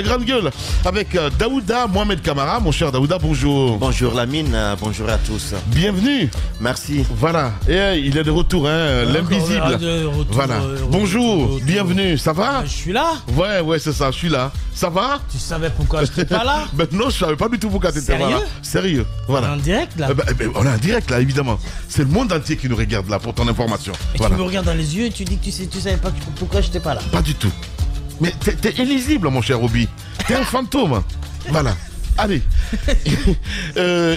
Grande gueule avec Daouda Mohamed Kamara. Mon cher Daouda, bonjour. Bonjour Lamine, bonjour à tous. Bienvenue. Merci. Voilà, et il est de retour, hein, l'invisible. Voilà, bonjour, bienvenue, ça va? Je suis là. Ouais, c'est ça, je suis là. Ça va? Tu savais pourquoi je n'étais pas là? Ben non, je savais pas du tout pourquoi tu étais pas là. Sérieux? Voilà. On est en direct là? On est en direct là, évidemment. C'est le monde entier qui nous regarde là pour ton information. Et voilà. Tu me regardes dans les yeux et tu dis que tu savais pas pourquoi je n'étais pas là? Pas du tout. Mais t'es illisible, mon cher Roby. T'es un fantôme. Voilà. Allez.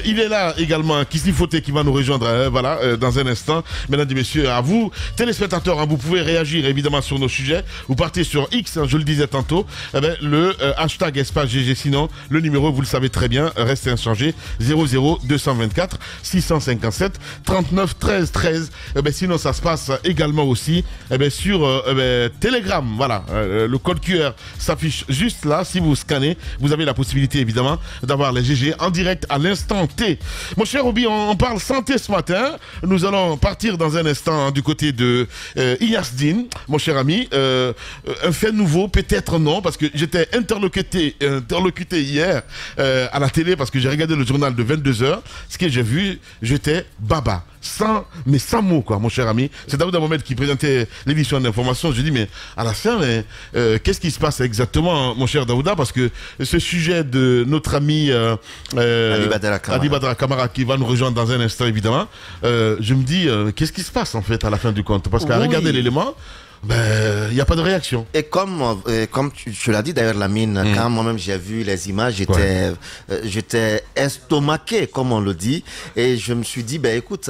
Il est là également, Kissi Foté, qui va nous rejoindre dans un instant. Mesdames et messieurs, à vous, téléspectateurs, vous pouvez réagir évidemment sur nos sujets. Vous partez sur X, je le disais tantôt, le hashtag espace GG. Sinon, le numéro, vous le savez très bien, reste inchangé, 00224 657 39 13 13. Sinon, ça se passe également aussi sur Telegram. Voilà, le code QR s'affiche juste là. Si vous scannez, vous avez la possibilité évidemment d'avoir les GG en direct à l'instant T. Mon cher Roby, on parle santé ce matin. Nous allons partir dans un instant du côté de Inyasdine, mon cher ami. Un fait nouveau, peut-être non, parce que j'étais interlocuté hier à la télé, parce que j'ai regardé le journal de 22h. Ce que j'ai vu, j'étais baba. Sans mots, quoi, mon cher ami. C'est Daouda Mohamed qui présentait l'édition d'information. Je dis, mais à la fin, qu'est-ce qui se passe exactement, mon cher Daouda? Parce que ce sujet de notre ami Ali Badara Kamara, qui va nous rejoindre dans un instant, évidemment, je me dis, qu'est-ce qui se passe, en fait, à la fin du compte? Parce qu'à regarder l'élément, il n'y a pas de réaction. Et comme tu l'as dit d'ailleurs, Lamine, quand moi-même j'ai vu les images, j'étais estomaqué, comme on le dit, et je me suis dit, écoute,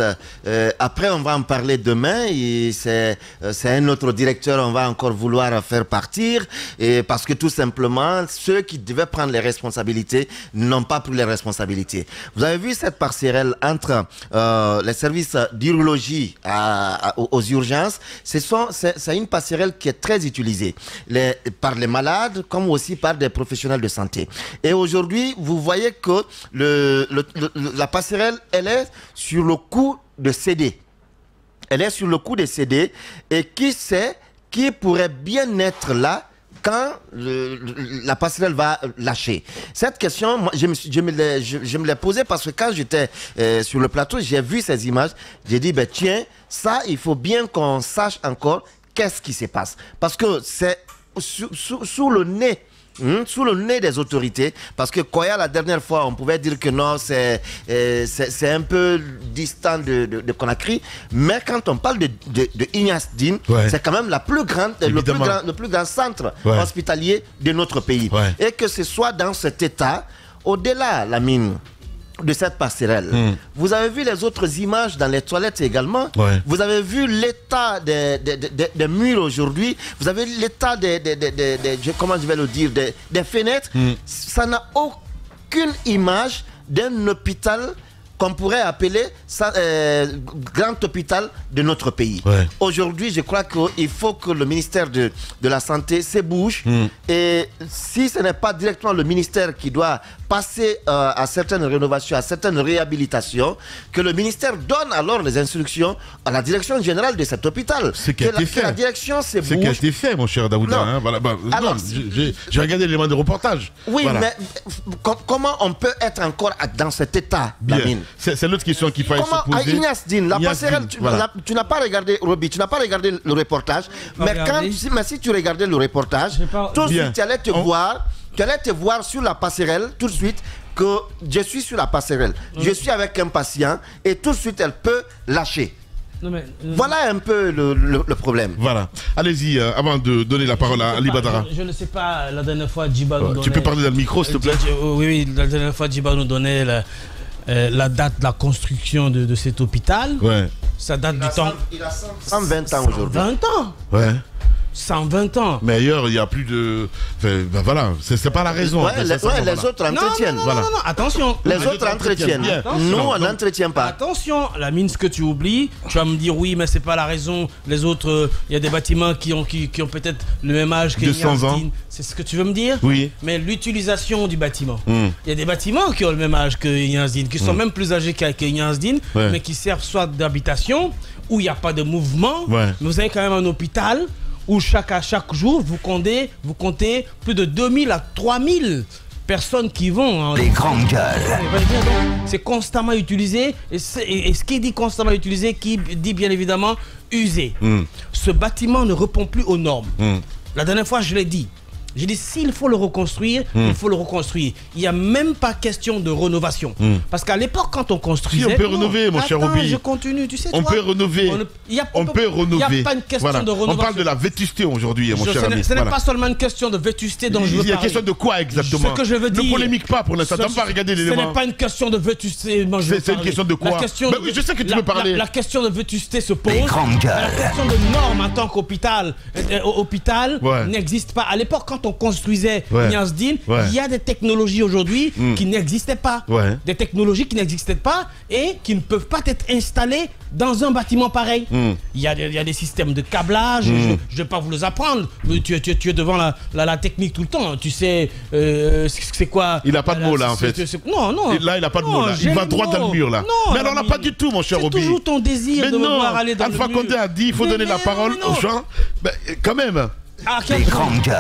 après on va en parler demain, et c'est un autre directeur, on va encore vouloir faire partir, et parce que tout simplement, ceux qui devaient prendre les responsabilités n'ont pas pris les responsabilités. Vous avez vu cette passerelle entre les services d'urologie aux urgences, c'est une passerelle qui est très utilisée par les malades comme aussi par des professionnels de santé. Et aujourd'hui, vous voyez que la passerelle, elle est sur le coup de céder. Elle est sur le coup de céder. Et qui sait qui pourrait bien être là quand la passerelle va lâcher? Cette question, moi, je me l'ai posée parce que quand j'étais sur le plateau, j'ai vu ces images. J'ai dit, tiens, ça, il faut bien qu'on sache encore qu'est-ce qui se passe. Parce que c'est sous le nez des autorités, parce que Koya, la dernière fois, on pouvait dire que non, c'est un peu distant de Conakry, mais quand on parle de Inyasdine, c'est quand même le plus grand centre hospitalier de notre pays. Et que ce soit dans cet état, au-delà, la mine de cette passerelle. Vous avez vu les autres images dans les toilettes également. Vous avez vu l'état des murs aujourd'hui. Vous avez l'état comment je vais le dire, des fenêtres. Ça n'a aucune image d'un hôpital qu'on pourrait appeler grand hôpital de notre pays. Aujourd'hui, je crois qu'il faut que le ministère de la Santé se bouge. Et si ce n'est pas directement le ministère qui doit passer à certaines rénovations, à certaines réhabilitations, que le ministère donne alors les instructions à la direction générale de cet hôpital. Ce qui a été fait. La direction se bouge. Ce qui a été fait, mon cher Daouda. J'ai regardé l'élément de reportage. Oui, mais comment on peut être encore dans cet état, Lamine? C'est l'autre question qu'il fallait se poser. À Inyasdine, la passerelle, tu n'as pas regardé, Roby, tu n'as pas regardé le reportage, mais si tu regardais le reportage, tout de suite, tu allais te voir sur la passerelle, tout de suite, que je suis sur la passerelle. Je suis avec un patient et tout de suite, elle peut lâcher. Voilà un peu le problème. Voilà. Allez-y, avant de donner la parole à Ali Badara. Je ne sais pas, la dernière fois, Djiba nous donnait... Tu peux parler dans le micro, s'il te plaît? Oui, la dernière fois, Djiba nous donnait la date de la construction de cet hôpital. Ça date du temps... Il a 120 ans aujourd'hui. 20 ans. 120 ans. Mais ailleurs, il n'y a plus de... voilà, c'est pas la raison. Les autres entretiennent. Non, attention. Les autres entretiennent. Nous, on n'entretient pas. Attention, Lamine, ce que tu oublies, tu vas me dire oui, mais c'est pas la raison. Les autres, il y a des bâtiments qui ont peut-être le même âge que 200 ans. C'est ce que tu veux me dire? Oui. Mais l'utilisation du bâtiment. Il y a des bâtiments qui ont le même âge que Inyasdine, qui sont même plus âgés que Inyasdine, mais qui servent soit d'habitation, où il n'y a pas de mouvement. Mais vous avez quand même un hôpital où chaque jour, vous comptez plus de 2000 à 3000 personnes qui vont. Les grandes gueules. C'est constamment utilisé. Et ce qui dit constamment utilisé, qui dit bien évidemment usé. Ce bâtiment ne répond plus aux normes. La dernière fois, je l'ai dit. J'ai dit, s'il faut le reconstruire, il faut le reconstruire. Il n'y a même pas question de rénovation. Parce qu'à l'époque, quand on construisait... Si, on peut rénover, mon cher Roby. Je continue, tu sais, on peut rénover. On peut rénover. Il n'y a pas une question de rénovation. On parle de la vétusté aujourd'hui, mon cher ami. Ce n'est pas seulement une question de vétusté dont je veux parler. Il y a question de quoi exactement? Ce que je veux dire... Ne polémique pas pour l'instant. On va regarder l'élément. Ce n'est pas une question de vétusté. C'est une question de quoi? Je sais que tu veux parler. La question de vétusté se pose. Les grandes gueules. La question de normes en tant qu'hôpital n'existe pas. À l'époque, quand on construisait Niasdine, il y a des technologies aujourd'hui qui n'existaient pas. Des technologies qui n'existaient pas et qui ne peuvent pas être installées dans un bâtiment pareil. Il y a des systèmes de câblage, je ne vais pas vous les apprendre. Tu es devant la technique tout le temps. Tu sais, c'est quoi? Il n'a pas de mots là en fait. Non. Là, il n'a pas de mots là. Il va droit dans le mur là. Mais alors là, pas du tout, mon cher Roby. C'est toujours ton désir de me voir aller dans le mur. Alpha Condé a dit il faut donner la parole aux gens. Quand même. Les grandes gueules.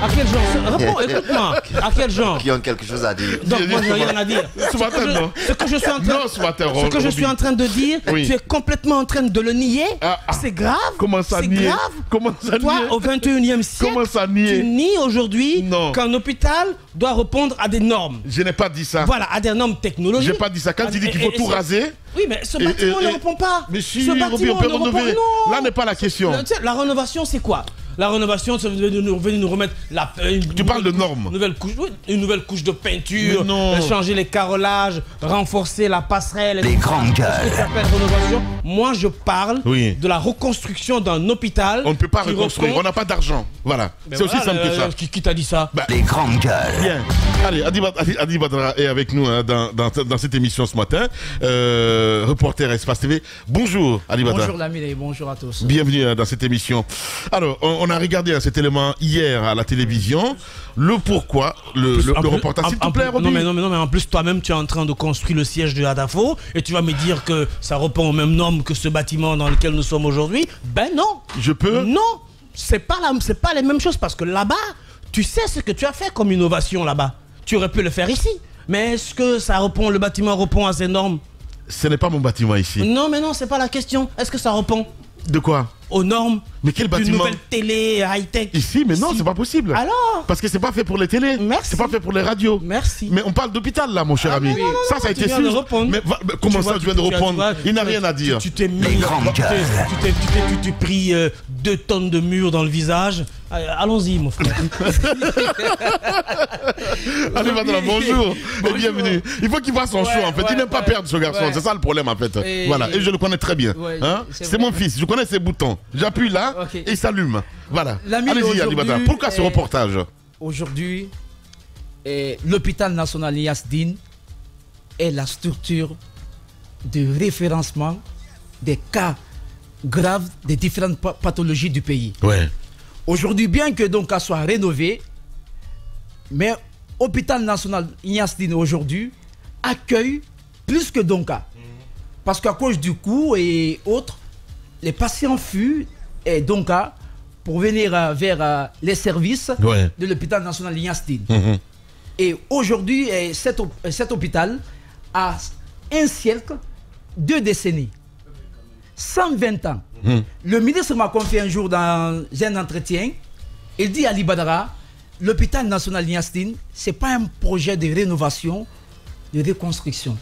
À quel genre? Réponds, écoute-moi. À quel genre? Qui ont quelque chose à dire. Donc moi j'ai rien à dire. Ce que je suis en train de dire, tu es complètement en train de le nier. C'est grave. Comment ça nier? Comment ça nier? Toi, au 21e siècle, comment ça nier? Tu nies aujourd'hui qu'un hôpital doit répondre à des normes. Je n'ai pas dit ça. Voilà, à des normes technologiques. Je n'ai pas dit ça. Quand tu dis qu'il faut tout raser. Oui, mais ce bâtiment ne répond pas. Mais si, Roby, on peut rénover. Là n'est pas la question. La rénovation, c'est quoi? La rénovation, c'est venir nous remettre tu parles de normes. Une nouvelle couche de peinture, changer les carrelages, renforcer la passerelle. Les grandes gueules. Ce que tu appelles rénovation. Moi, je parle de la reconstruction d'un hôpital. On ne peut pas reconstruire, on n'a pas d'argent. Voilà, c'est aussi simple que ça. Qui t'a dit ça? Les grandes gueules. Bien. Allez, Adi Badra est avec nous dans cette émission ce matin. Reporter Espace TV. Bonjour, Adi Badra. Bonjour Lamine et bonjour à tous. Bienvenue dans cette émission. Alors, on a regardé cet élément hier à la télévision. Le pourquoi, le reportage, s'il te plaît, Roby. Non, mais en plus, toi-même, tu es en train de construire le siège de Adafo et tu vas me dire que ça répond aux mêmes normes que ce bâtiment dans lequel nous sommes aujourd'hui. Ben non. Je peux? Non, c'est pas les mêmes choses parce que là-bas, tu sais ce que tu as fait comme innovation là-bas. Tu aurais pu le faire ici. Mais est-ce que le bâtiment répond à ces normes? Ce n'est pas mon bâtiment ici. Non, mais non, c'est pas la question. Est-ce que ça répond? De quoi? Aux normes. Mais quel bâtiment? Une nouvelle télé high-tech. Ici, mais non, c'est pas possible. Alors? Parce que c'est pas fait pour les télés. Merci. C'est pas fait pour les radios. Merci. Mais on parle d'hôpital là, mon cher ami. Non, ça a été su. Mais comment ça, tu viens de répondre? Il n'a rien à dire. Tu t'es mis. Tu t'es pris 2 tonnes de murs dans le visage. Allons-y, mon frère. Allez, Badra, bonjour et bienvenue. Il faut qu'il fasse son show en fait. Il n'aime pas perdre ce garçon. C'est ça le problème en fait. Voilà. Et je le connais très bien. C'est mon fils. Je connais ses boutons. J'appuie là et il s'allume. Voilà. Allez-y, Ali Badra. Pourquoi ce reportage? Aujourd'hui, l'hôpital national Niasdine est la structure de référencement des cas graves des différentes pathologies du pays. Ouais. Aujourd'hui, bien que Donka soit rénové, mais l'hôpital national Niasdine aujourd'hui accueille plus que Donka. Parce qu'à cause du coût et autres, les patients fuient et Donka pour venir vers les services de l'hôpital national Niasdine. Et aujourd'hui, cet hôpital a un siècle, 2 décennies, 120 ans. Le ministre m'a confié un jour dans un entretien, il dit à Ali Badra, l'hôpital national Niasdine, ce n'est pas un projet de rénovation, de reconstruction.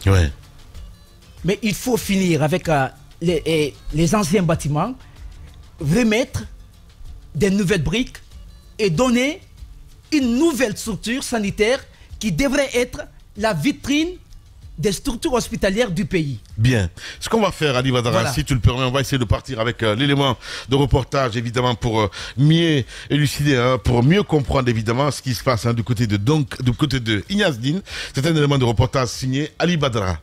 Mais il faut finir avec les anciens bâtiments, remettre des nouvelles briques et donner une nouvelle structure sanitaire qui devrait être la vitrine des structures hospitalières du pays. Bien. Ce qu'on va faire, Ali Badra, si tu le permets, on va essayer de partir avec l'élément de reportage, évidemment, pour mieux élucider, pour mieux comprendre, évidemment, ce qui se passe du côté de Niasdine. C'est un élément de reportage signé Ali Badra.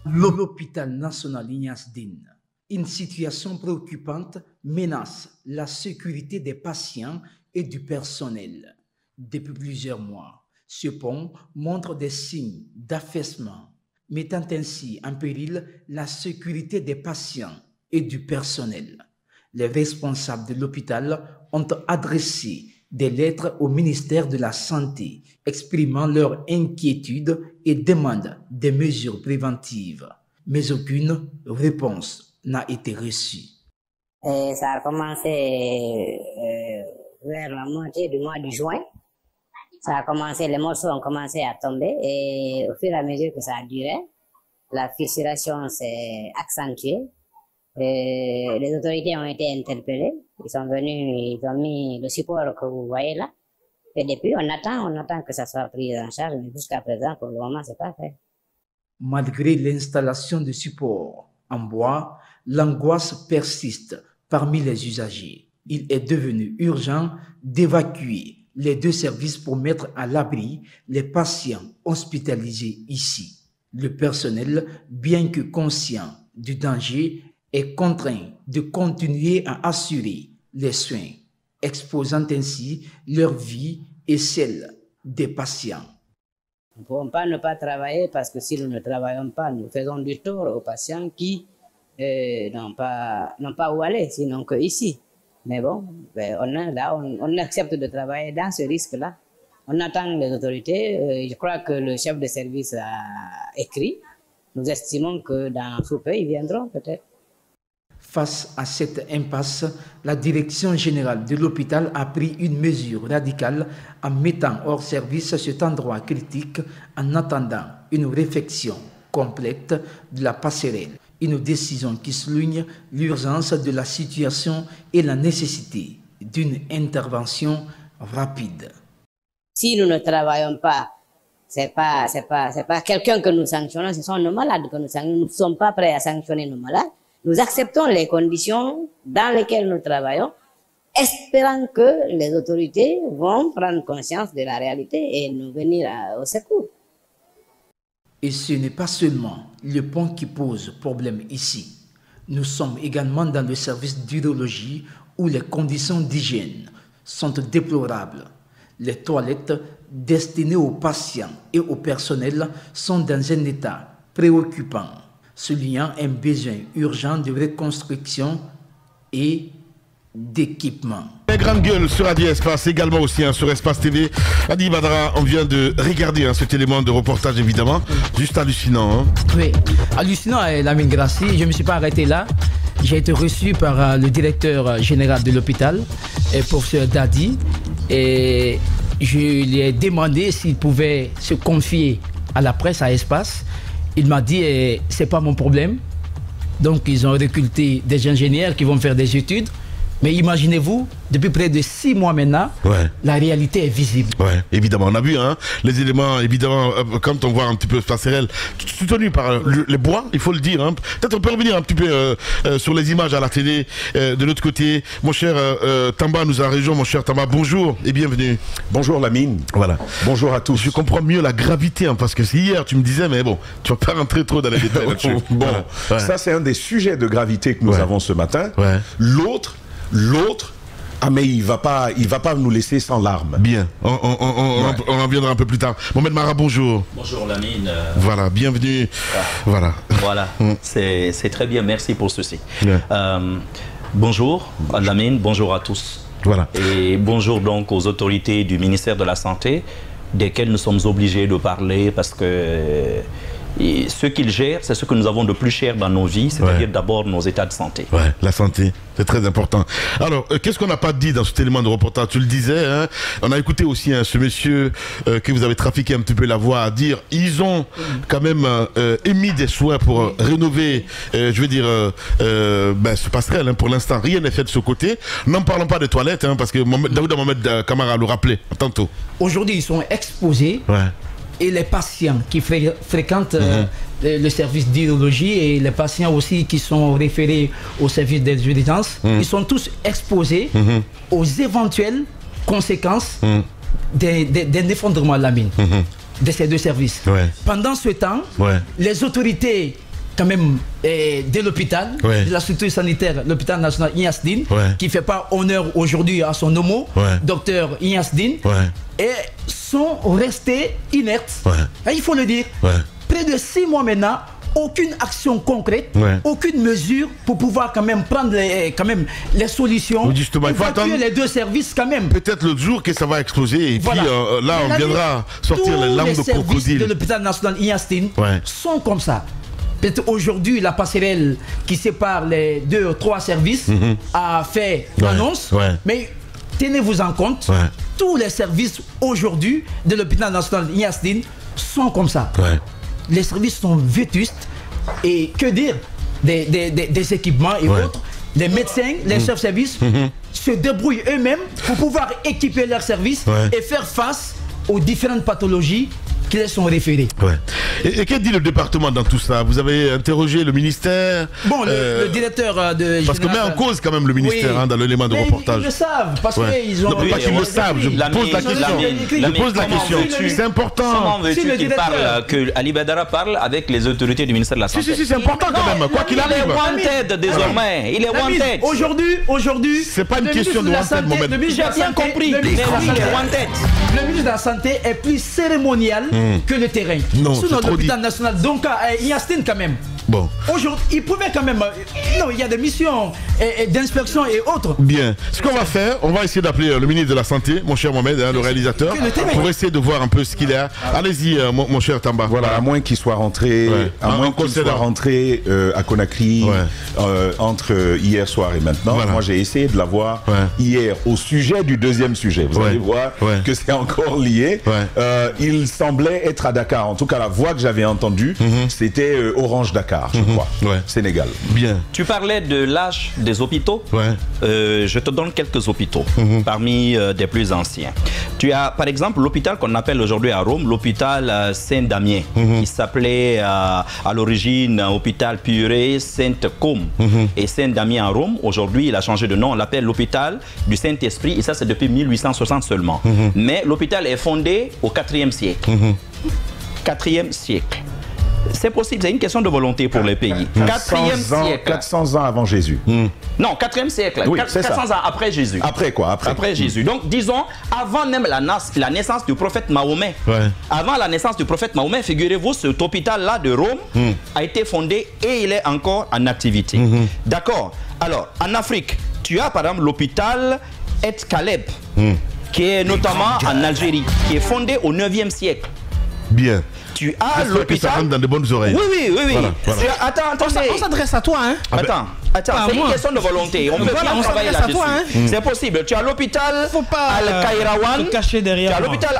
L'hôpital national Niasdine. Une situation préoccupante menace la sécurité des patients et du personnel. Depuis plusieurs mois, ce pont montre des signes d'affaissement, mettant ainsi en péril la sécurité des patients et du personnel. Les responsables de l'hôpital ont adressé des lettres au ministère de la Santé, exprimant leur inquiétude et demandent des mesures préventives. Mais aucune réponse n'a été reçue. Et ça a commencé vers la moitié du mois de juin. Ça a commencé, les morceaux ont commencé à tomber et au fur et à mesure que ça a duré, la fissuration s'est accentuée. Les autorités ont été interpellées. Ils sont venus, ils ont mis le support que vous voyez là. Et depuis, on attend que ça soit pris en charge, mais jusqu'à présent, pour le moment, c'est pas fait. Malgré l'installation de supports en bois, l'angoisse persiste parmi les usagers. Il est devenu urgent d'évacuer les deux services pour mettre à l'abri les patients hospitalisés ici. Le personnel, bien que conscient du danger, est contraint de continuer à assurer les soins, exposant ainsi leur vie et celle des patients. Nous ne pouvons pas ne pas travailler parce que si nous ne travaillons pas, nous faisons du tort aux patients qui n'ont pas où aller, sinon qu'ici. Mais bon, on accepte de travailler dans ce risque-là. On attend les autorités. Je crois que le chef de service a écrit. Nous estimons que dans ce pays, ils viendront peut-être. Face à cette impasse, la direction générale de l'hôpital a pris une mesure radicale en mettant hors service cet endroit critique en attendant une réflexion complète de la passerelle. Une décision qui souligne l'urgence de la situation et la nécessité d'une intervention rapide. Si nous ne travaillons pas, c'est pas quelqu'un que nous sanctionnons, ce sont nos malades que nous sanctionnons. Nous ne sommes pas prêts à sanctionner nos malades. Nous acceptons les conditions dans lesquelles nous travaillons, espérant que les autorités vont prendre conscience de la réalité et nous venir au secours. Et ce n'est pas seulement le pont qui pose problème ici. Nous sommes également dans le service d'urologie où les conditions d'hygiène sont déplorables. Les toilettes destinées aux patients et au personnel sont dans un état préoccupant, soulignant un besoin urgent de reconstruction et d'équipement. Les grandes gueules sur Adi Espace, également aussi sur Espace TV. Adi Badara, on vient de regarder cet élément de reportage évidemment, juste hallucinant. Oui, hallucinant Lamine Grassi, je ne me suis pas arrêté là. J'ai été reçu par le directeur général de l'hôpital, professeur Dadi, et je lui ai demandé s'il pouvait se confier à la presse, à Espace. Il m'a dit, c'est pas mon problème. Donc ils ont recruté des ingénieurs qui vont faire des études. Mais imaginez-vous, depuis près de 6 mois maintenant, la réalité est visible. Ouais, évidemment. On a vu les éléments, évidemment, quand on voit un petit peu Passerelle, soutenu par les bois, il faut le dire. Peut-être on peut revenir un petit peu sur les images à la télé. De l'autre côté, mon cher Tamba nous a rejoint. Mon cher Tamba, bonjour et bienvenue. Bonjour Lamine. Voilà. Bonjour à tous. Je comprends mieux la gravité, parce que hier tu me disais, mais bon, tu vas pas rentrer trop dans les détails là-dessus. Bon, ça c'est un des sujets de gravité que nous avons ce matin. L'autre, mais il va pas nous laisser sans larmes. Bien, on en viendra un peu plus tard. Mohamed Mara, bonjour. Bonjour Lamine. Voilà, bienvenue. Voilà. C'est très bien, merci pour ceci. Bonjour Lamine, bonjour à tous. Voilà. Et bonjour donc aux autorités du ministère de la Santé, desquelles nous sommes obligés de parler parce que ce qu'ils gèrent, c'est ce que nous avons de plus cher dans nos vies, c'est-à-dire d'abord nos états de santé. Ouais, la santé, c'est très important. Alors, qu'est-ce qu'on n'a pas dit dans cet élément de reportage? Tu le disais, on a écouté aussi ce monsieur que vous avez trafiqué un petit peu la voix à dire, ils ont quand même émis des soins pour rénover, ce passerelle. Pour l'instant, rien n'est fait de ce côté. N'en parlons pas des toilettes, parce que Daouda Mohamed Kamara le rappelait tantôt. Aujourd'hui, ils sont exposés. Et les patients qui fréquentent le service d'urologie et les patients aussi qui sont référés au service des urgences, ils sont tous exposés aux éventuelles conséquences d'un effondrement de la mine de ces deux services. Pendant ce temps, les autorités quand même de l'hôpital, de la structure sanitaire, l'hôpital national Ignasdine, qui ne fait pas honneur aujourd'hui à son homo, docteur Ignasdine, et sont restés inertes. Il faut le dire. Près de 6 mois maintenant, aucune action concrète, aucune mesure pour pouvoir quand même prendre les solutions. Oui, justement, il faut attendre les deux services quand même. Peut-être l'autre jour que ça va exploser et puis là on viendra sortir les langues de crocodile. Les services de l'hôpital national Ignastine sont comme ça. Peut-être aujourd'hui la passerelle qui sépare les 2 ou 3 services a fait l'annonce, mais tenez-vous en compte, tous les services aujourd'hui de l'hôpital national Ignastine sont comme ça. Les services sont vétustes et que dire des équipements et autres. Les médecins, les chefs-services se débrouillent eux-mêmes pour pouvoir équiper leurs services et faire face aux différentes pathologies qui les sont référées. Et que dit le département dans tout ça? Vous avez interrogé le ministère? Bon, le directeur de... Parce qu'on met en cause quand même le ministère dans l'élément de reportage. Ils le savent, parce qu'ils ont... Non, pas qu'ils le savent, je pose la question. Je pose la question. C'est important. Comment veux-tu qu'il parle, que Ali Badara parle avec les autorités du ministère de la Santé? Si, c'est important quand même, quoi qu'il arrive. Il est wanted désormais. Il est wanted. Aujourd'hui... C'est pas une question de wanted, Mohamed. J'ai bien compris. Le ministre de la Santé est plus cérémonial que le terrain. Non, sous notre hôpital national, donc Ignastine quand même. Bon. Aujourd'hui, il pouvait quand même... non, il y a des missions d'inspection et autres. Bien. Ce qu'on va faire, on va essayer d'appeler le ministre de la Santé, mon cher Mohamed, le réalisateur, pour essayer de voir un peu ce qu'il a. Allez-y, mon cher Tamba. Voilà, à moins qu'il soit rentré, à Conakry entre hier soir et maintenant. Moi, j'ai essayé de l'avoir hier au sujet du deuxième sujet. Vous allez voir que c'est encore lié. Il semblait être à Dakar. En tout cas, la voix que j'avais entendue, c'était Orange Dakar, je crois. Sénégal. Bien. Tu parlais de l'âge des hôpitaux. Je te donne quelques hôpitaux parmi des plus anciens. Tu as par exemple l'hôpital qu'on appelle aujourd'hui à Rome, l'hôpital Saint-Damien, qui s'appelait à l'origine hôpital Purée Sainte-Côme et Saint-Damien à Rome. Aujourd'hui, il a changé de nom. On l'appelle l'hôpital du Saint-Esprit et ça, c'est depuis 1860 seulement. Mais l'hôpital est fondé au 4e siècle. 4e siècle. C'est possible, c'est une question de volonté pour les pays. 4e siècle. 400 ans avant Jésus. Non, 4e siècle. Oui, 400 ans après Jésus. Après quoi? Après Jésus. Donc, disons, avant même la naissance du prophète Mahomet. Avant la naissance du prophète Mahomet, figurez-vous, cet hôpital-là de Rome a été fondé et il est encore en activité. D'accord. Alors, en Afrique, tu as par exemple l'hôpital Et Caleb, qui est notamment en Algérie, qui est fondé au 9e siècle. Bien. Tu as l'hôpital. Ça rentre dans de bonnes oreilles. Oui. Voilà. Attends, on s'adresse à toi, hein. Attends, c'est une question de volonté. On peut bien travailler là-dessus. C'est possible. Tu as l'hôpital Al-Kairawan. Tu as l'hôpital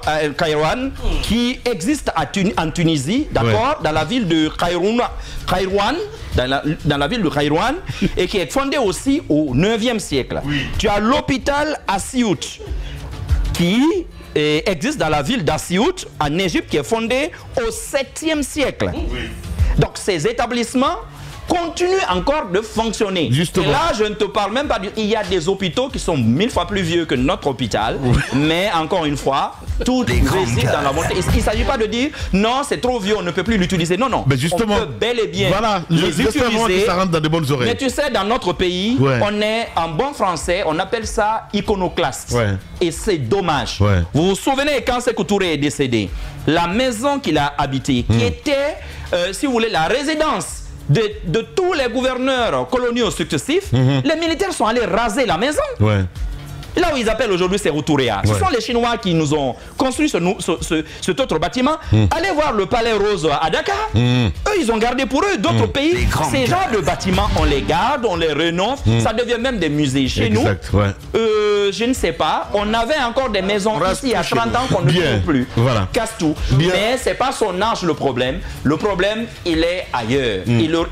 Al-Kairawan qui existe en Tunisie, d'accord, dans la ville de Kairouan, dans la ville de Kairouan, et qui est fondé aussi au 9e siècle. Tu as l'hôpital Assiout qui existe dans la ville d'Assiout en Égypte, qui est fondée au 7e siècle. Donc ces établissements continuent encore de fonctionner. Justement. Et là, je ne te parle même pas il y a des hôpitaux qui sont 1000 fois plus vieux que notre hôpital, mais encore une fois, tout réside dans la montée. Il ne s'agit pas de dire non, c'est trop vieux, on ne peut plus l'utiliser. Non. Mais justement, on peut bel et bien les utiliser. Que ça rentre dans de bonnes oreilles. Mais tu sais, dans notre pays, on est en bon français, on appelle ça iconoclaste. Et c'est dommage. Vous vous souvenez quand Sékou Touré est décédé, la maison qu'il a habitée, qui était, si vous voulez, la résidence de tous les gouverneurs coloniaux successifs, les militaires sont allés raser la maison. Là où ils appellent aujourd'hui c'est Routurea. Ce sont les Chinois qui nous ont construit cet autre bâtiment. Allez voir le Palais Rose à Dakar. Eux, ils ont gardé pour eux. D'autres pays, ces genres de bâtiments, on les garde, on les rénove. Ça devient même des musées. Chez nous, je ne sais pas. On avait encore des maisons ici à 30 ans qu'on ne trouve plus. Casse tout. Mais ce n'est pas son âge le problème. Le problème, il est ailleurs.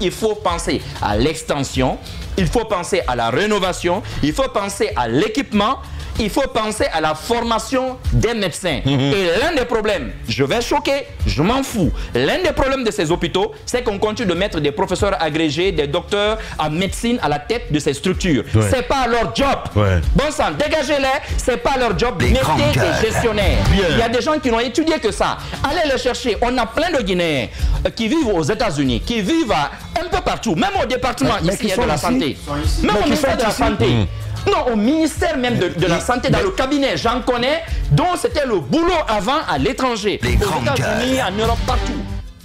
Il faut penser à l'extension. Il faut penser à la rénovation, il faut penser à l'équipement, il faut penser à la formation des médecins. Et l'un des problèmes, je vais choquer, je m'en fous, l'un des problèmes de ces hôpitaux, c'est qu'on continue de mettre des professeurs agrégés, des docteurs en médecine à la tête de ces structures. C'est pas leur job. Bon sang, dégagez-les, c'est pas leur job. Mettez des gestionnaires. Il y a des gens qui n'ont étudié que ça. Allez les chercher. On a plein de Guinéens qui vivent aux États-Unis, qui vivent un peu partout, même au département ici de la santé. Même au ministère de la santé. Non, au ministère même de la santé, dans le cabinet, j'en connais, dont c'était le boulot avant à l'étranger. Aux États-Unis, en Europe, partout.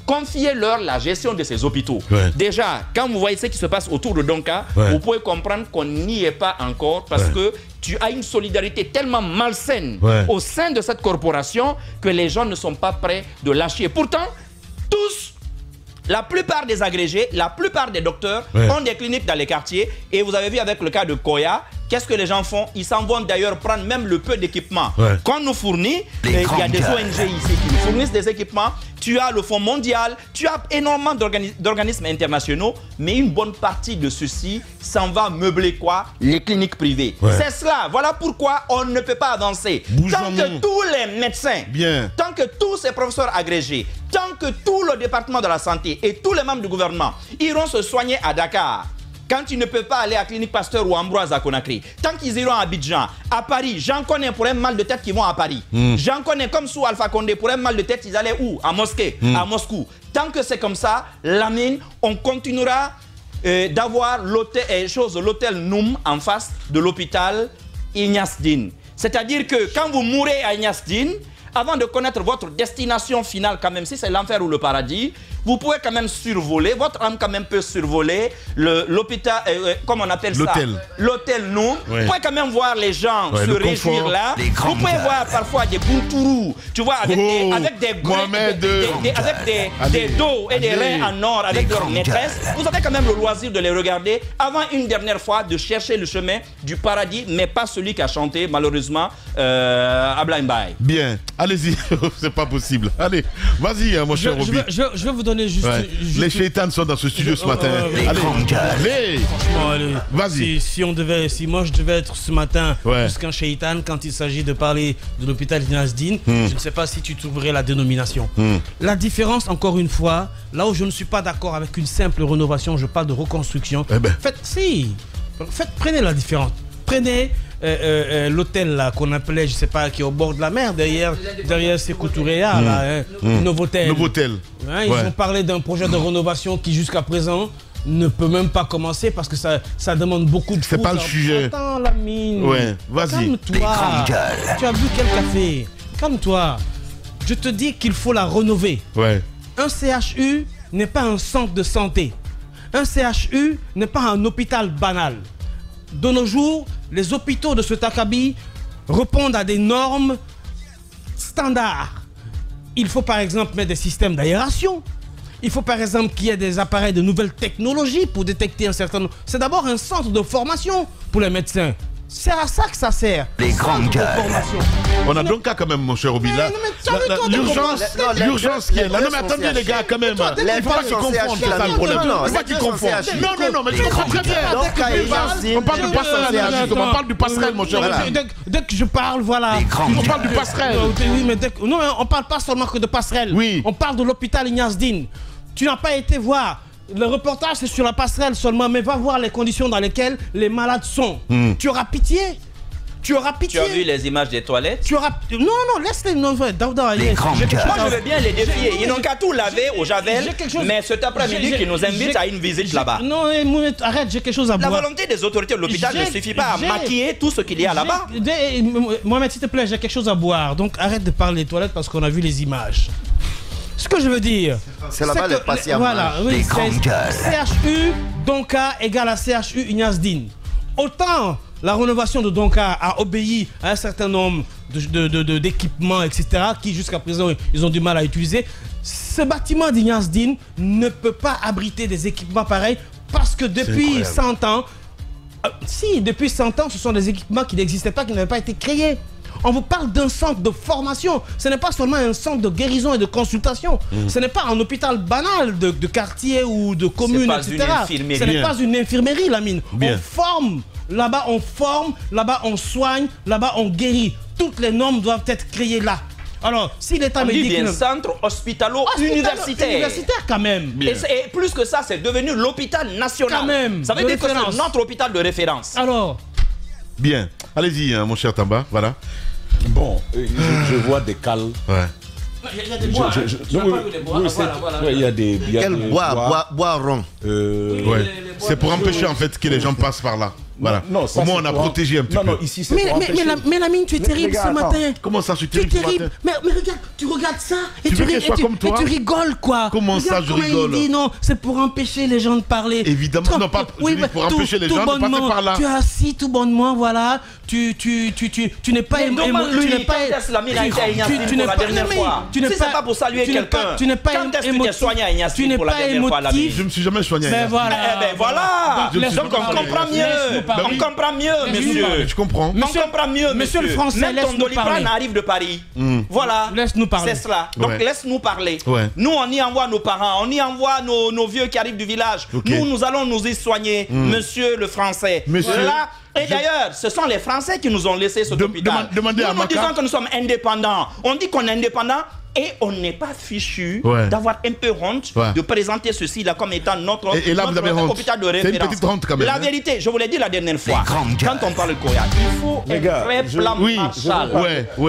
confiez-leur la gestion de ces hôpitaux. Déjà, quand vous voyez ce qui se passe autour de Donka, vous pouvez comprendre qu'on n'y est pas encore parce que tu as une solidarité tellement malsaine au sein de cette corporation que les gens ne sont pas prêts de lâcher. Pourtant, tous, la plupart des agrégés, la plupart des docteurs ont des cliniques dans les quartiers. Et vous avez vu avec le cas de Koya, qu'est-ce que les gens font? Ils s'en vont d'ailleurs prendre même le peu d'équipement qu'on nous fournit. Il y a des ONG ici qui nous fournissent des équipements. Tu as le Fonds mondial, tu as énormément d'organismes internationaux, mais une bonne partie de ceux-ci s'en va meubler quoi? Les cliniques privées. C'est cela. Voilà pourquoi on ne peut pas avancer. Tant que tous les médecins, tant que tous ces professeurs agrégés, tant que tout le département de la santé et tous les membres du gouvernement iront se soigner à Dakar, quand ils ne peuvent pas aller à Clinique Pasteur ou Ambroise à Conakry, tant qu'ils iront à Abidjan, à Paris, j'en connais pour un mal de tête qui vont à Paris. J'en connais comme sous Alpha Condé, pour un mal de tête, ils allaient où? À Mosquée, à Moscou. Tant que c'est comme ça, Lamine, on continuera d'avoir l'hôtel Noum en face de l'hôpital Ignace Dine. C'est-à-dire que quand vous mourrez à Ignace Dine, avant de connaître votre destination finale, quand même, si c'est l'enfer ou le paradis, vous pouvez quand même survoler, votre âme quand même peut survoler l'hôpital, comment on appelle ça? L'hôtel Noum. Vous pouvez quand même voir les gens se réjouir là. Vous pouvez voir parfois des buntourous, tu vois, avec des dos et des reins en or avec leur maîtresse. Vous avez quand même le loisir de les regarder avant une dernière fois de chercher le chemin du paradis, mais pas celui qui a chanté malheureusement Ablaye Mbaye. Bien, allez-y, c'est pas possible. Allez, vas-y, mon cher Roby. Je vais vous donner juste... Les chétans sont dans ce studio ce matin. Allez, franchement, vas-y. Si moi je devais être ce matin jusqu'un chétan quand il s'agit de parler de l'hôpital Ignace Dine, je ne sais pas si tu trouverais la dénomination. La différence, encore une fois, là où je ne suis pas d'accord avec une simple rénovation, je parle de reconstruction. Prenez la différence. Prenez l'hôtel là qu'on appelait, je sais pas, qui est au bord de la mer, derrière Sékou Touréa, Novotel. Ils ont parlé d'un projet de rénovation qui jusqu'à présent ne peut même pas commencer parce que ça demande beaucoup de... C'est pas le sujet. Attends, Lamine. Vas-y. Calme-toi. Tu as bu quel café? Calme-toi. Je te dis qu'il faut la rénover. Un CHU n'est pas un centre de santé. Un CHU n'est pas un hôpital banal. De nos jours, les hôpitaux de ce Takabi répondent à des normes standards. Il faut par exemple mettre des systèmes d'aération. Il faut par exemple qu'il y ait des appareils de nouvelles technologies pour détecter un certain nombre. C'est d'abord un centre de formation pour les médecins. C'est à ça que ça sert. Les grandes gueules. On a donc quand même, mon cher Roby, là. L'urgence qui est là. Non, mais attendez, les gars, quand même. Il ne faut pas qu'ils confondent. C'est ça le problème. Il ne faut pas qu'ils confondent. Non, mais tu comprends très bien. On parle du passerelle. On parle du passerelle, mon cher Roby. Dès que je parle, voilà. On parle du passerelle. Oui, mais non, on ne parle pas seulement que de passerelle. On parle de l'hôpital Ignace Dine. Tu n'as pas été voir. Le reportage, c'est sur la passerelle seulement, mais va voir les conditions dans lesquelles les malades sont. Tu auras pitié. Tu auras pitié. Tu as vu les images des toilettes? Non, laisse-les. Moi, je veux bien les défier. Ils n'ont qu'à tout laver au Javel, mais cet après-midi, qui nous invite à une visite là-bas. Non, arrête, j'ai quelque chose à boire. La volonté des autorités de l'hôpital ne suffit pas à maquiller tout ce qu'il y a là-bas. Mohamed, s'il te plaît, j'ai quelque chose à boire. Donc arrête de parler des toilettes parce qu'on a vu les images. Ce que je veux dire, c'est là-bas les patients. Voilà, oui, CHU Donka égale à CHU Ignace Dine. Autant la rénovation de Donka a obéi à un certain nombre d'équipements, etc., qui jusqu'à présent ils ont du mal à utiliser. Ce bâtiment d'Ignace Dine ne peut pas abriter des équipements pareils parce que depuis 100 ans, depuis 100 ans, ce sont des équipements qui n'existaient pas, qui n'avaient pas été créés. On vous parle d'un centre de formation. Ce n'est pas seulement un centre de guérison et de consultation. Ce n'est pas un hôpital banal de quartier ou de commune, etc. Ce n'est pas une infirmerie, Lamine. On forme. Là-bas, on forme. Là-bas, on soigne. Là-bas, on guérit. Toutes les normes doivent être créées là. Alors, si l'État me dit un centre hospitalo-universitaire. Universitaire, quand même. Et plus que ça, c'est devenu l'hôpital national. Quand même. Ça veut dire que c'est notre hôpital de référence. Alors. Bien. Allez-y, mon cher Tamba. Voilà. Bon, je vois des cales. Il y a des bois. Il y a des bois rond. C'est pour empêcher en fait que les gens passent par là. Voilà. Au moins, on a protégé un petit peu. Non, ici, c'est mais Lamine, tu es terrible ce matin. Comment ça, je suis terrible ce matin? Mais regarde, tu regardes ça et tu rigoles, quoi. Comment ça, je rigole? Il dit non, c'est pour empêcher les gens de parler. Évidemment, non, pas pour empêcher les gens de passer par là. Tu es assis tout bonnement, voilà. Tu n'es pas pas pour saluer quelqu'un. Tu n'es pas émotif. Je me suis jamais soigné à Ignasdine. Voilà. Donc on comprend mieux. On comprend mieux, monsieur. Je comprends. On comprend mieux, monsieur le Français. Même ton Doliprane arrive de Paris. Voilà. Laisse-nous parler. C'est cela. Donc laisse-nous parler. Nous, on y envoie nos parents, on y envoie nos vieux qui arrivent du village. Nous allons nous y soigner, monsieur le Français. Là. Et d'ailleurs, ce sont les Français qui nous ont laissé cet hôpital. Nous disons que nous sommes indépendants. On dit qu'on est indépendant et on n'est pas fichu d'avoir un peu honte de présenter ceci là comme étant notre hôpital de référence. C'est une petite honte quand même. La vérité, je vous l'ai dit la dernière fois, quand on parle de Corée, il faut un vrai plan Marshall.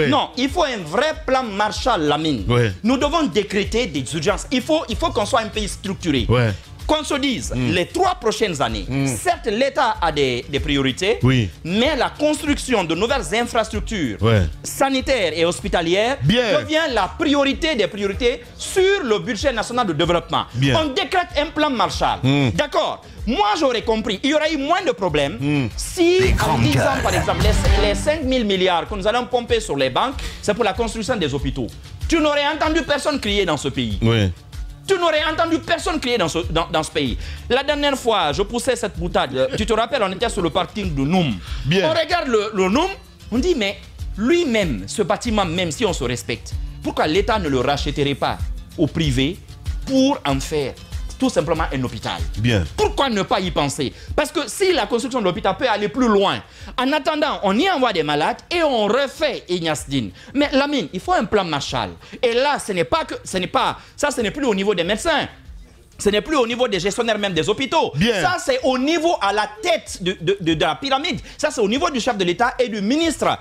Non, il faut un vrai plan Marshall, Lamine. Nous devons décréter des urgences. Il faut qu'on soit un pays structuré. Qu'on se dise, les 3 prochaines années, certes l'État a des priorités, mais la construction de nouvelles infrastructures sanitaires et hospitalières devient la priorité des priorités sur le budget national de développement. On décrète un plan Marshall. D'accord. Moi j'aurais compris, il y aurait eu moins de problèmes si, en disant par exemple, les 5 000 milliards que nous allons pomper sur les banques, c'est pour la construction des hôpitaux. Tu n'aurais entendu personne crier dans ce pays. Tu n'aurais entendu personne crier dans ce pays. La dernière fois, je poussais cette boutade. Tu te rappelles, on était sur le parking de Noum. On regarde le Noum, on dit, mais lui-même, ce bâtiment, même si on se respecte, pourquoi l'État ne le rachèterait pas au privé pour en faire tout simplement un hôpital? Pourquoi ne pas y penser? Parce que si la construction de l'hôpital peut aller plus loin, en attendant, on y envoie des malades et on refait Ignasdine. Mais Lamine, il faut un plan Marshall. Et là, ce n'est plus au niveau des médecins. Ce n'est plus au niveau des gestionnaires même des hôpitaux. Ça, c'est au niveau à la tête de la pyramide. Ça, c'est au niveau du chef de l'État et du ministre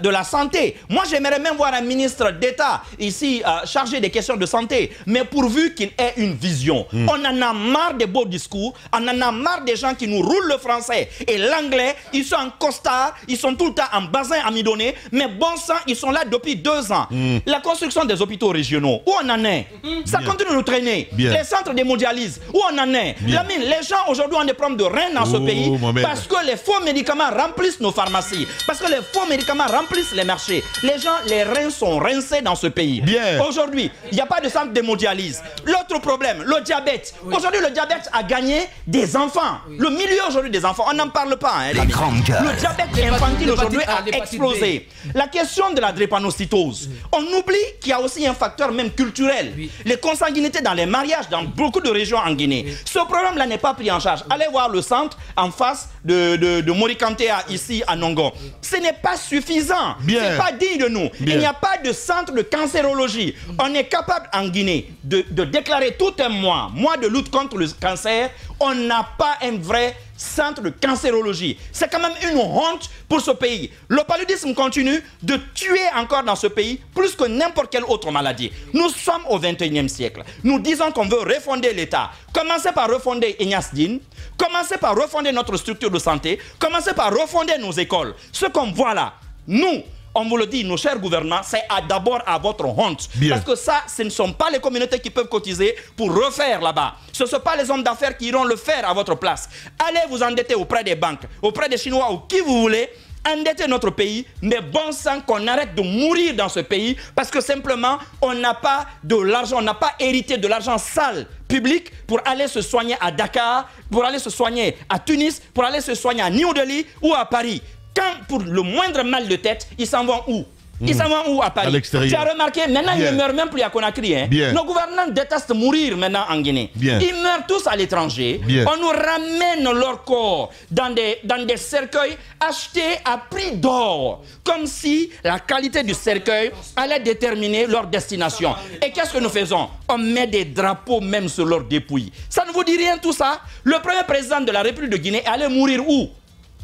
de la Santé. Moi, j'aimerais même voir un ministre d'État ici chargé des questions de santé, mais pourvu qu'il ait une vision. On en a marre des beaux discours, on en a marre des gens qui nous roulent le français et l'anglais. Ils sont en costard, ils sont tout le temps en bassin amidonné, mais bon sang, ils sont là depuis 2 ans. La construction des hôpitaux régionaux, où on en est? Ça continue de nous traîner. Les centres des dialyse, où on en est? Lamine, les gens aujourd'hui ont des problèmes de reins dans ce pays parce que les faux médicaments remplissent nos pharmacies, parce que les faux médicaments remplissent les marchés. Les gens, les reins sont rincés dans ce pays. Aujourd'hui, il n'y a pas de centre d'hémodialyse. L'autre problème, le diabète. Aujourd'hui, le diabète a gagné des enfants. Le milieu aujourd'hui des enfants, on n'en parle pas. Hein, le diabète infantile aujourd'hui a explosé. La question de la drépanocytose, on oublie qu'il y a aussi un facteur même culturel. Les consanguinités dans les mariages, dans beaucoup de régions en Guinée. Ce problème-là n'est pas pris en charge. Allez voir le centre en face de Morikantea, ici à Nongo. Ce n'est pas suffisant. Ce n'est pas digne de nous. Il n'y a pas de centre de cancérologie. On est capable en Guinée de déclarer tout un mois de lutte contre le cancer. On n'a pas un vrai centre de cancérologie. C'est quand même une honte pour ce pays. Le paludisme continue de tuer encore dans ce pays plus que n'importe quelle autre maladie. Nous sommes au 21e siècle. Nous disons qu'on veut refonder l'État. Commencez par refonder Ignasdine. Commencez par refonder notre structure de santé. Commencez par refonder nos écoles. Ce qu'on voit là, nous, on vous le dit, nos chers gouvernants, c'est d'abord à votre honte. Parce que ça, ce ne sont pas les communautés qui peuvent cotiser pour refaire là-bas. Ce ne sont pas les hommes d'affaires qui iront le faire à votre place. Allez vous endetter auprès des banques, auprès des Chinois ou qui vous voulez. Endetter notre pays, mais bon sang qu'on arrête de mourir dans ce pays parce que simplement on n'a pas de l'argent, on n'a pas hérité de l'argent sale public pour aller se soigner à Dakar, pour aller se soigner à Tunis, pour aller se soigner à New Delhi ou à Paris. Quand pour le moindre mal de tête, ils s'en vont où? Ils s'en vont où à Paris? Tu as remarqué, maintenant ils ne meurent même plus à Conakry. Hein? Nos gouvernants détestent mourir maintenant en Guinée. Ils meurent tous à l'étranger. On nous ramène leur corps dans des cercueils achetés à prix d'or. Comme si la qualité du cercueil allait déterminer leur destination. Et qu'est-ce que nous faisons? On met des drapeaux même sur leurs dépouilles. Ça ne vous dit rien tout ça? Le premier président de la République de Guinée est allé mourir où?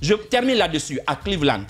Je termine là-dessus, à Cleveland.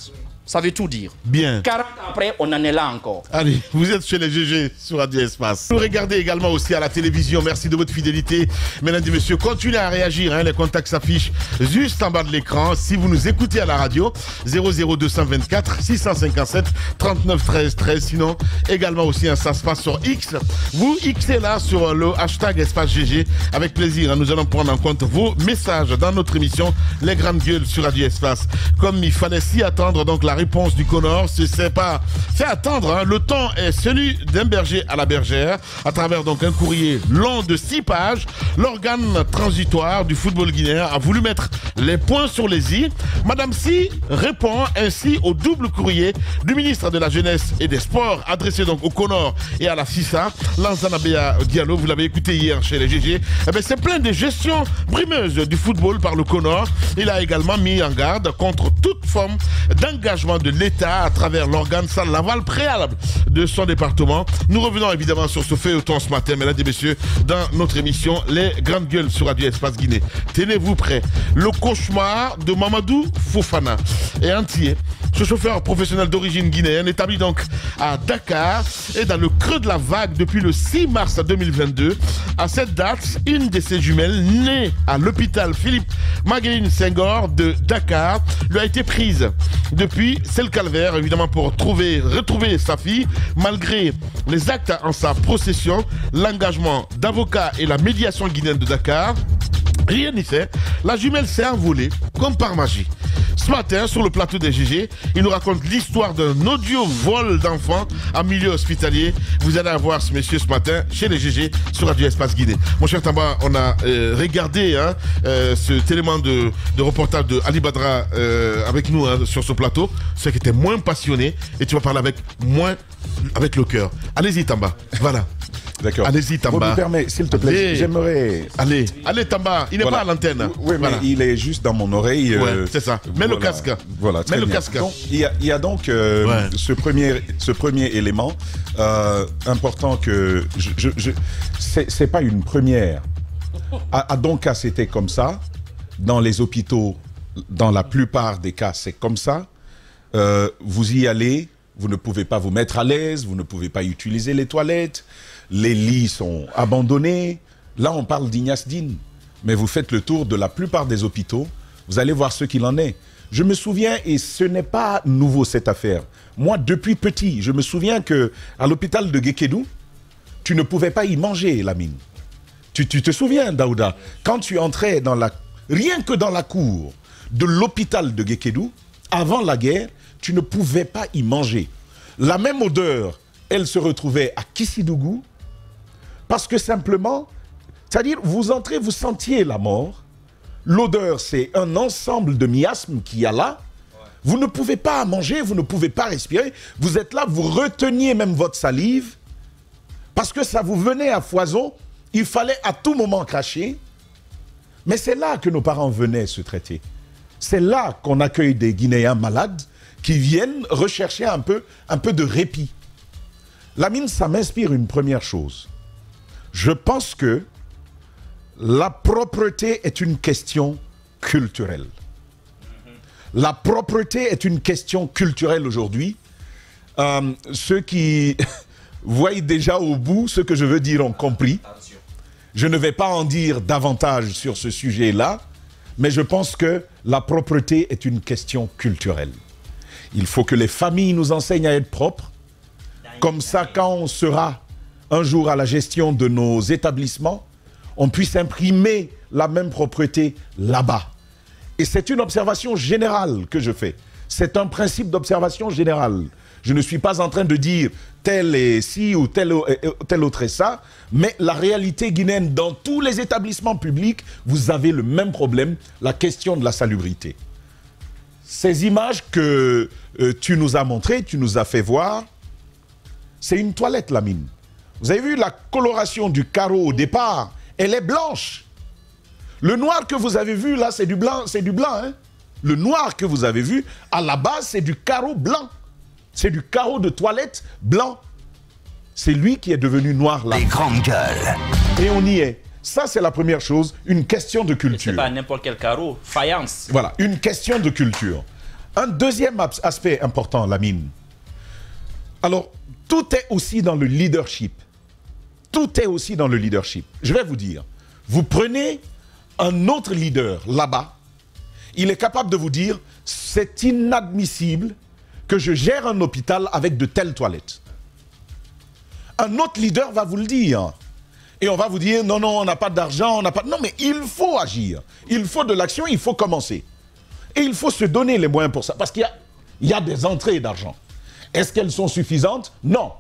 Ça veut tout dire. Bien. 40 ans après, on en est là encore. Allez, vous êtes chez les GG sur Radio Espace. Vous regardez également aussi à la télévision. Merci de votre fidélité. Mesdames et messieurs, continuez à réagir. Hein. Les contacts s'affichent juste en bas de l'écran. Si vous nous écoutez à la radio, 00224 657 39 13 13. Sinon, également aussi, hein, ça se passe sur X. Vous Xez là sur le hashtag Espace GG. Avec plaisir, hein, nous allons prendre en compte vos messages dans notre émission Les Grandes Gueules sur Radio Espace. Comme il fallait s'y attendre, donc la réponse du Connor, c'est pas fait attendre. Hein. Le temps est celui d'un berger à la bergère, à travers donc un courrier long de 6 pages. L'organe transitoire du football guinéen a voulu mettre les points sur les i. Madame Si répond ainsi au double courrier du ministre de la Jeunesse et des Sports, adressé donc au Connor et à la FISA. Lansana Bea Diallo, vous l'avez écouté hier chez les GG. Eh bien, c'est plein de gestion brimeuse du football par le Connor. Il a également mis en garde contre toute forme d'engagement de l'État à travers l'organe sans l'aval préalable de son département. Nous revenons évidemment sur ce feuilleton ce matin, mesdames et messieurs, dans notre émission Les Grandes Gueules sur Radio Espace Guinée. Tenez-vous prêts. Le cauchemar de Mamadou Fofana est entier. Ce chauffeur professionnel d'origine guinéenne, établi donc à Dakar, est dans le creux de la vague depuis le 6 mars 2022. À cette date, une de ses jumelles, née à l'hôpital Philippe Maguiline Senghor de Dakar, lui a été prise. Depuis, c'est le calvaire, évidemment, pour retrouver sa fille, malgré les actes en sa possession, l'engagement d'avocats et la médiation guinéenne de Dakar. Rien n'y fait, la jumelle s'est envolée comme par magie. Ce matin, sur le plateau des GG, il nous raconte l'histoire d'un audio vol d'enfants en milieu hospitalier. Vous allez avoir ce monsieur ce matin chez les GG sur Radio Espace Guinée. Mon cher Tamba, on a regardé cet élément de reportage de Ali Badra avec nous sur ce plateau. Ceux qui étaient moins passionnés, et tu vas parler avec le cœur. Allez-y Tamba, voilà. D'accord. Allez-y, Tamba. Vous me permettez, s'il te plaît, j'aimerais... Allez, Tamba, il n'est pas à l'antenne. Oui, mais voilà. Il est juste dans mon oreille. Ouais, c'est ça. Mets le casque. Voilà, mets le casque. Donc, il y a donc ce premier élément important que... c'est pas une première. À Donka, c'était comme ça. Dans les hôpitaux, dans la plupart des cas, c'est comme ça. Vous y allez, vous ne pouvez pas vous mettre à l'aise, vous ne pouvez pas utiliser les toilettes. Les lits sont abandonnés. Là, on parle d'Ignace Dine. Mais vous faites le tour de la plupart des hôpitaux, vous allez voir ce qu'il en est. Je me souviens, et ce n'est pas nouveau cette affaire. Moi, depuis petit, je me souviens qu'à l'hôpital de Guékédou, tu ne pouvais pas y manger, Lamine. Tu te souviens, Daouda, quand tu entrais rien que dans la cour de l'hôpital de Guékédou, avant la guerre, tu ne pouvais pas y manger. La même odeur, elle se retrouvait à Kissidougou, parce que simplement, c'est-à-dire, vous entrez, vous sentiez la mort. L'odeur, c'est un ensemble de miasmes qu'il y a là. Vous ne pouvez pas manger, vous ne pouvez pas respirer. Vous êtes là, vous reteniez même votre salive, parce que ça vous venait à foison. Il fallait à tout moment cracher. Mais c'est là que nos parents venaient se traiter. C'est là qu'on accueille des Guinéens malades qui viennent rechercher un peu de répit. Lamine, ça m'inspire une première chose. Je pense que la propreté est une question culturelle. La propreté est une question culturelle aujourd'hui. Ceux qui voient déjà au bout ce que je veux dire ont compris. Je ne vais pas en dire davantage sur ce sujet-là, mais je pense que la propreté est une question culturelle. Il faut que les familles nous enseignent à être propres. Comme ça, quand on sera un jour à la gestion de nos établissements, on puisse imprimer la même propreté là-bas. Et c'est une observation générale que je fais. C'est un principe d'observation générale. Je ne suis pas en train de dire tel est ci ou tel autre est ça, mais la réalité guinéenne, dans tous les établissements publics, vous avez le même problème, la question de la salubrité. Ces images que tu nous as montrées, tu nous as fait voir, c'est une toilette, Lamine. Vous avez vu la coloration du carreau au départ, elle est blanche. Le noir que vous avez vu là, c'est du blanc, hein? Le noir que vous avez vu, à la base, c'est du carreau blanc. C'est du carreau de toilette blanc. C'est lui qui est devenu noir là. Les grandes gueules. Et on y est. Ça, c'est la première chose, une question de culture. C'est pas n'importe quel carreau, faïence. Voilà, une question de culture. Un deuxième aspect important, Lamine. Alors, tout est aussi dans le leadership. Tout est aussi dans le leadership. Je vais vous dire, vous prenez un autre leader là-bas, il est capable de vous dire, c'est inadmissible que je gère un hôpital avec de telles toilettes. Un autre leader va vous le dire. Et on va vous dire, non, non, on n'a pas d'argent, on n'a pas... Non, mais il faut agir. Il faut de l'action, il faut commencer. Et il faut se donner les moyens pour ça. Parce qu'il y a des entrées d'argent. Est-ce qu'elles sont suffisantes? Non.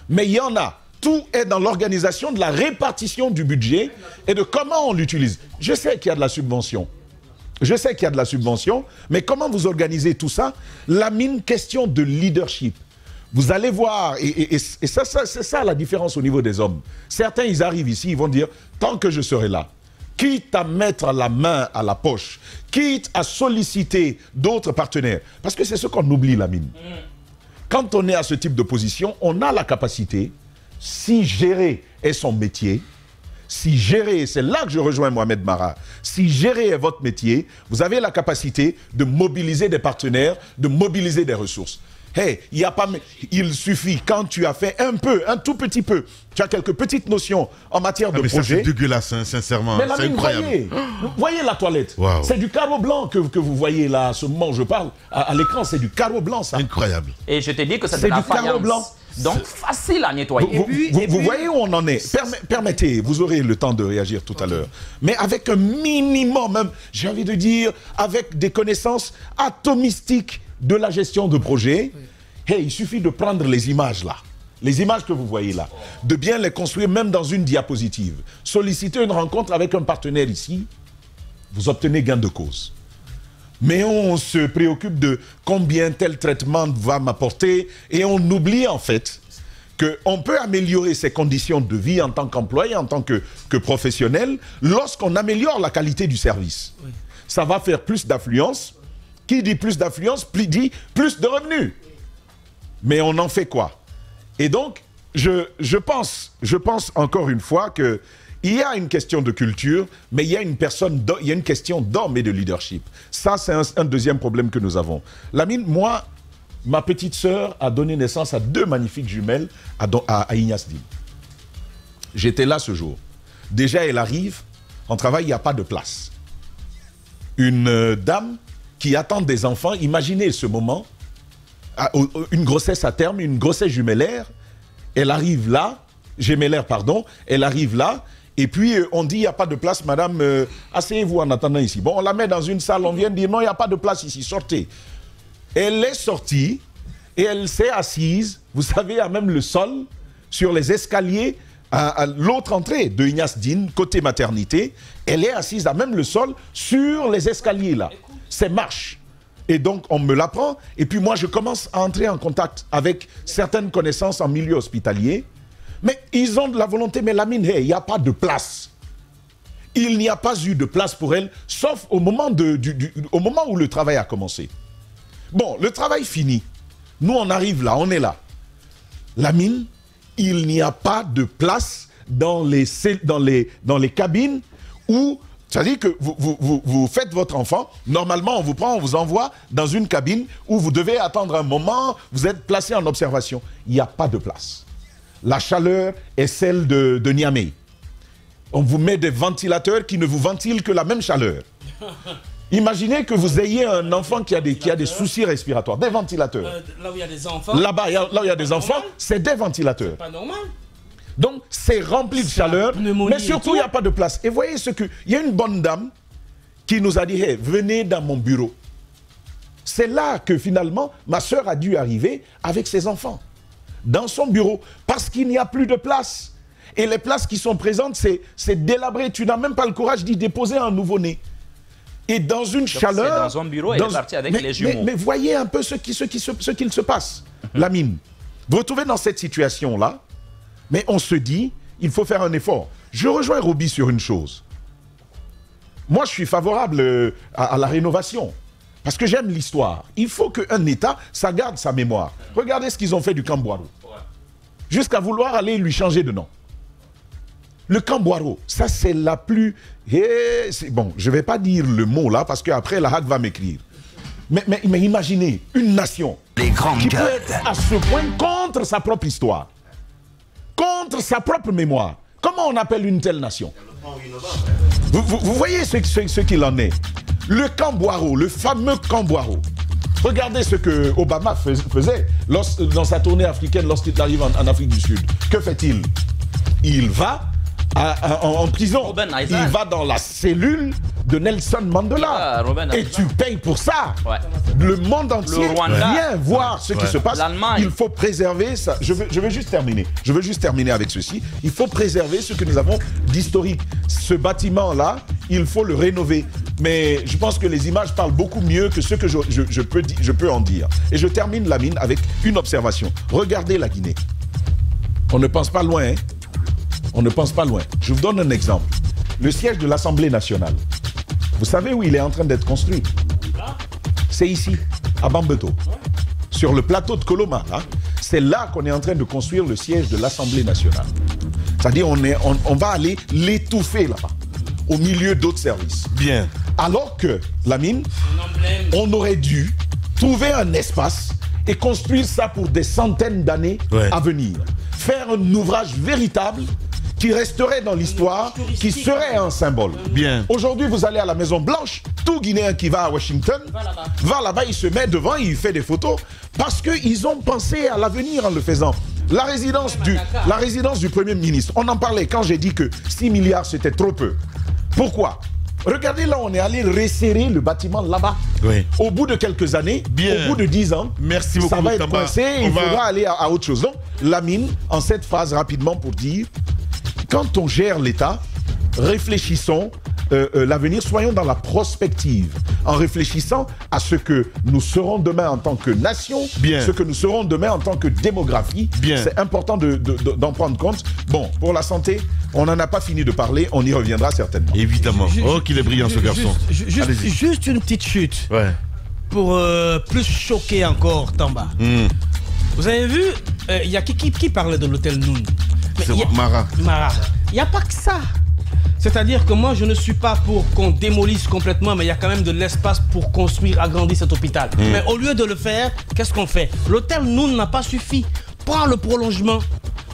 Mais il y en a. Tout est dans l'organisation de la répartition du budget et de comment on l'utilise. Je sais qu'il y a de la subvention. Je sais qu'il y a de la subvention, mais comment vous organisez tout ça? Lamine, question de leadership. Vous allez voir, et ça, c'est ça la différence au niveau des hommes. Certains, ils arrivent ici, ils vont dire, tant que je serai là, quitte à mettre la main à la poche, quitte à solliciter d'autres partenaires. Parce que c'est ce qu'on oublie, Lamine. Quand on est à ce type de position, on a la capacité, si gérer est son métier, si gérer, c'est là que je rejoins Mohamed Mara, si gérer est votre métier, vous avez la capacité de mobiliser des partenaires, de mobiliser des ressources. Hey, il suffit quand tu as fait un tout petit peu, tu as quelques petites notions en matière de projet. C'est dégueulasse, hein, sincèrement. C'est incroyable. Voyez la toilette. Wow. C'est du carreau blanc que vous voyez là, à ce moment où je parle, à l'écran, c'est du carreau blanc, ça. Incroyable. Et je te dis que c'est de la faïence. Carreau blanc. Donc facile à nettoyer. Vous voyez où on en est. Permettez, vous aurez le temps de réagir tout à l'heure. Mais avec un minimum, même, j'ai envie de dire, avec des connaissances atomistiques de la gestion de projet, hey, il suffit de prendre les images là, les images que vous voyez là, de bien les construire même dans une diapositive. Solliciter une rencontre avec un partenaire ici, vous obtenez gain de cause. Mais on se préoccupe de combien tel traitement va m'apporter et on oublie en fait qu'on peut améliorer ses conditions de vie en tant qu'employé, en tant que professionnel, lorsqu'on améliore la qualité du service. Oui. Ça va faire plus d'affluence. Qui dit plus d'affluence, dit plus de revenus. Mais on en fait quoi? Et donc, je pense encore une fois qu'il y a une question de culture, mais il y a une question d'homme et de leadership. Ça, c'est un deuxième problème que nous avons. Lamine, moi, ma petite sœur a donné naissance à 2 magnifiques jumelles à Ignace Dine. J'étais là ce jour. Déjà, elle arrive, en travail, il n'y a pas de place. Une dame qui attendent des enfants, imaginez ce moment, une grossesse à terme, une grossesse jumellaire, elle arrive là, gémellaire pardon, elle arrive là, et puis on dit il n'y a pas de place, madame, asseyez-vous en attendant ici. Bon, on la met dans une salle, on vient dire non, il n'y a pas de place ici, sortez. Elle est sortie, et elle s'est assise, vous savez, à même le sol, sur les escaliers, à l'autre entrée de Ignace Dine, côté maternité, elle est assise à même le sol, sur les escaliers là. C'est marche. Et donc, on me l'apprend. Et puis moi, je commence à entrer en contact avec certaines connaissances en milieu hospitalier. Mais ils ont de la volonté. Mais Lamine, il n'y a pas de place. Il n'y a pas eu de place pour elle, sauf au moment, au moment où le travail a commencé. Bon, le travail fini. Nous, on arrive là, on est là. Lamine, il n'y a pas de place dans les cabines où... C'est-à-dire que vous faites votre enfant, normalement on vous prend, on vous envoie dans une cabine où vous devez attendre un moment, vous êtes placé en observation. Il n'y a pas de place. La chaleur est celle de Niamey. On vous met des ventilateurs qui ne vous ventilent que la même chaleur. Imaginez que vous ayez un enfant qui a des soucis respiratoires, des ventilateurs. Là où il y a des enfants. Là-bas, là où il y a des enfants, c'est des ventilateurs. C'est pas normal. Donc, c'est rempli de chaleur, mais surtout, il n'y a pas de place. Et voyez il y a une bonne dame qui nous a dit, hey, venez dans mon bureau. C'est là que finalement, ma soeur a dû arriver avec ses enfants, dans son bureau, parce qu'il n'y a plus de place. Et les places qui sont présentes, c'est délabré. Tu n'as même pas le courage d'y déposer un nouveau-né. Et dans une chaleur... Dans son bureau, elle est partie avec les jumeaux. Mais voyez un peu ce qu'il se passe, Lamine. Vous vous retrouvez dans cette situation-là, mais on se dit, il faut faire un effort. Je rejoins Roby sur une chose. Moi, je suis favorable à la rénovation. Parce que j'aime l'histoire. Il faut qu'un État, ça garde sa mémoire. Regardez ce qu'ils ont fait du camp Boiro. Jusqu'à vouloir aller lui changer de nom. Le camp Boiro, ça c'est la plus... Bon, je ne vais pas dire le mot là, parce qu'après la HAC va m'écrire. Mais imaginez une nation qui peut être à ce point contre sa propre histoire, contre sa propre mémoire. Comment on appelle une telle nation? Vous voyez ce qu'il en est. Le Camboiro, le fameux Camboiro. Regardez ce que Obama faisait dans sa tournée africaine lorsqu'il arrive en Afrique du Sud. Que fait-il? Il va en prison. Il va dans la cellule de Nelson Mandela. Et tu payes pour ça. Ouais. Le monde entier vient voir ce qui se passe. Il faut préserver ça. Je veux juste terminer. Je veux juste terminer avec ceci. Il faut préserver ce que nous avons d'historique. Ce bâtiment-là, il faut le rénover. Mais je pense que les images parlent beaucoup mieux que ce que je peux en dire. Et je termine, Lamine, avec une observation. Regardez la Guinée. On ne pense pas loin, hein? On ne pense pas loin. Je vous donne un exemple. Le siège de l'Assemblée nationale. Vous savez où il est en train d'être construit? C'est ici, à Bambeto. Sur le plateau de Koloma. Hein? C'est là qu'on est en train de construire le siège de l'Assemblée nationale. C'est-à-dire on va aller l'étouffer là-bas, au milieu d'autres services. Bien. Alors que, Lamine, on aurait dû trouver un espace et construire ça pour des centaines d'années à venir. Faire un ouvrage véritable qui resterait dans l'histoire, qui serait un symbole. Bien. Aujourd'hui, vous allez à la Maison Blanche, tout Guinéen qui va à Washington, va là-bas, il se met devant, il fait des photos, parce qu'ils ont pensé à l'avenir en le faisant. La résidence du Premier ministre, on en parlait quand j'ai dit que 6 milliards, c'était trop peu. Pourquoi? Regardez là, on est allé resserrer le bâtiment là-bas. Oui. Au bout de quelques années, au bout de 10 ans, merci beaucoup, ça va être coincé, il faudra aller à autre chose. Donc, Lamine, en cette phase rapidement pour dire, quand on gère l'État, réfléchissons l'avenir, soyons dans la prospective, en réfléchissant à ce que nous serons demain en tant que nation, ce que nous serons demain en tant que démographie. C'est important d'en prendre compte. Bon, pour la santé, on n'en a pas fini de parler, on y reviendra certainement. Évidemment. Oh, qu'il est brillant ce garçon. Juste une petite chute. Ouais. Pour plus choquer encore Tamba. Vous avez vu, il y a qui parlait de l'hôtel Noun? C'est Mara. Il n'y a pas que ça. C'est-à-dire que moi, je ne suis pas pour qu'on démolisse complètement, mais il y a quand même de l'espace pour construire, agrandir cet hôpital. Mais au lieu de le faire, qu'est-ce qu'on fait? L'hôtel Noun n'a pas suffi. Prends le prolongement.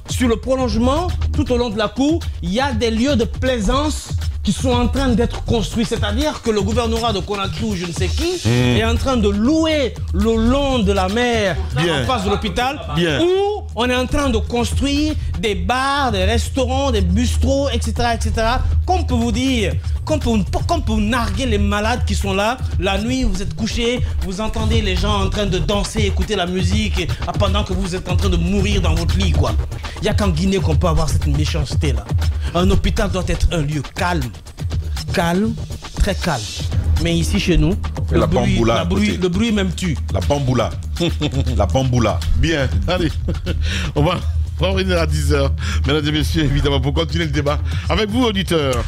Sur le prolongement, tout au long de la cour, il y a des lieux de plaisance qui sont en train d'être construits. C'est-à-dire que le gouvernorat de Conakry ou je ne sais qui est en train de louer le long de la mer en face de l'hôpital où on est en train de construire des bars, des restaurants, des bistrots, etc. etc. Qu'on peut vous dire, qu'on peut narguer les malades qui sont là. La nuit, vous êtes couchés, vous entendez les gens en train de danser, écouter la musique pendant que vous êtes en train de mourir dans votre lit, quoi. Il n'y a qu'en Guinée qu'on peut avoir cette méchanceté-là. Un hôpital doit être un lieu calme. Calme, très calme. Mais ici, chez nous, le bruit même tue. La bamboula. La bamboula. Bien, allez. On va revenir à 10h. Mesdames et messieurs, évidemment, pour continuer le débat avec vous, auditeurs.